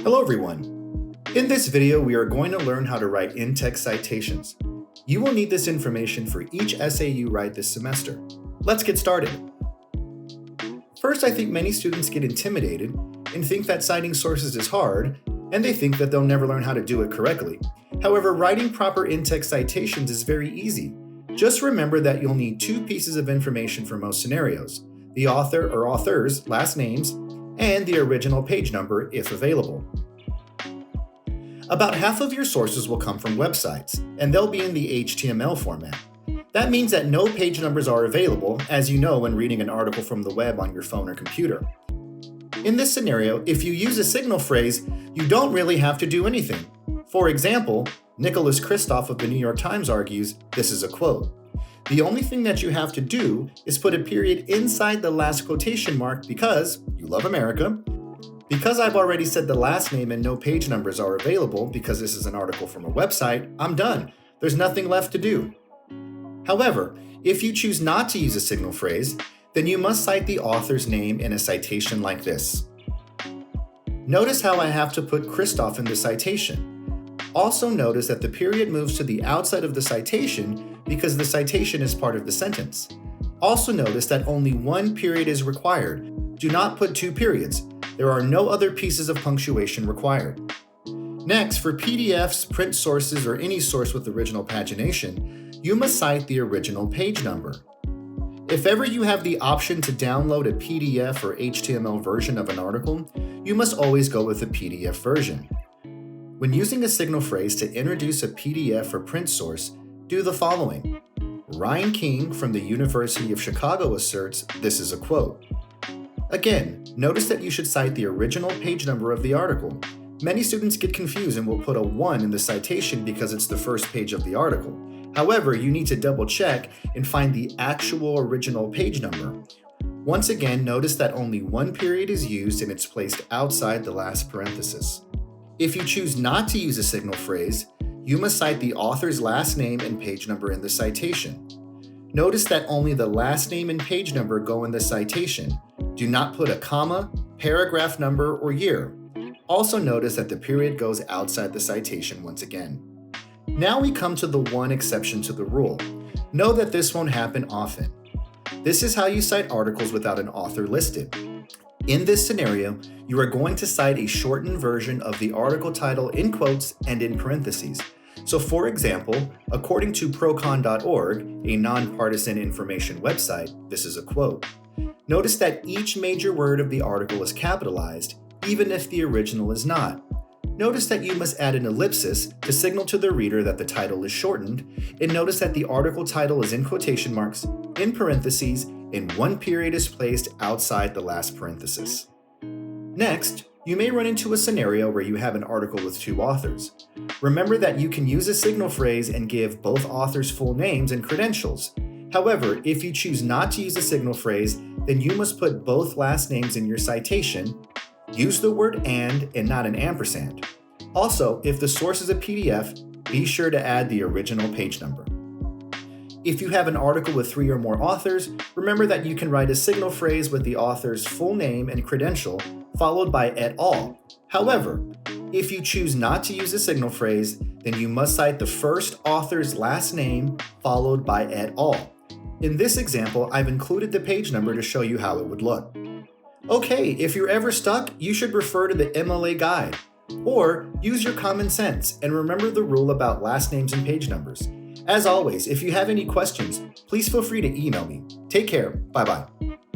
Hello everyone. In this video, we are going to learn how to write in-text citations. You will need this information for each essay you write this semester. Let's get started. First, I think many students get intimidated and think that citing sources is hard, and they think that they'll never learn how to do it correctly. However, writing proper in-text citations is very easy. Just remember that you'll need two pieces of information for most scenarios: the author or authors' last names, and the original page number if available. About half of your sources will come from websites, and they'll be in the HTML format. That means that no page numbers are available, as you know when reading an article from the web on your phone or computer. In this scenario, if you use a signal phrase, you don't really have to do anything. For example, Nicholas Kristof of the New York Times argues, this is a quote, "The only thing that you have to do is put a period inside the last quotation mark because you love America. Because I've already said the last name and no page numbers are available because this is an article from a website, I'm done. There's nothing left to do." However, if you choose not to use a signal phrase, then you must cite the author's name in a citation like this. Notice how I have to put Kristof in the citation. Also notice that the period moves to the outside of the citation because the citation is part of the sentence. Also notice that only one period is required. Do not put two periods. There are no other pieces of punctuation required. Next, for PDFs, print sources, or any source with original pagination, you must cite the original page number. If ever you have the option to download a PDF or HTML version of an article, you must always go with the PDF version. When using a signal phrase to introduce a PDF or print source, do the following. Ryan King from the University of Chicago asserts, this is a quote. Again, notice that you should cite the original page number of the article. Many students get confused and will put a 1 in the citation because it's the first page of the article. However, you need to double check and find the actual original page number. Once again, notice that only one period is used and it's placed outside the last parenthesis. If you choose not to use a signal phrase, you must cite the author's last name and page number in the citation. Notice that only the last name and page number go in the citation. Do not put a comma, paragraph number, or year. Also notice that the period goes outside the citation once again. Now we come to the one exception to the rule. Know that this won't happen often. This is how you cite articles without an author listed. In this scenario, you are going to cite a shortened version of the article title in quotes and in parentheses. So for example, according to procon.org, a nonpartisan information website, this is a quote. Notice that each major word of the article is capitalized, even if the original is not. Notice that you must add an ellipsis to signal to the reader that the title is shortened, and notice that the article title is in quotation marks, in parentheses, and one period is placed outside the last parenthesis. Next, you may run into a scenario where you have an article with two authors. Remember that you can use a signal phrase and give both authors' full names and credentials. However, if you choose not to use a signal phrase, then you must put both last names in your citation. Use the word and not an ampersand. Also, if the source is a PDF, be sure to add the original page number. If you have an article with 3 or more authors, remember that you can write a signal phrase with the author's full name and credential, followed by et al. However, if you choose not to use a signal phrase, then you must cite the first author's last name, followed by et al. In this example, I've included the page number to show you how it would look. Okay, if you're ever stuck, you should refer to the MLA guide. Or use your common sense and remember the rule about last names and page numbers. As always, if you have any questions, please feel free to email me. Take care. Bye-bye.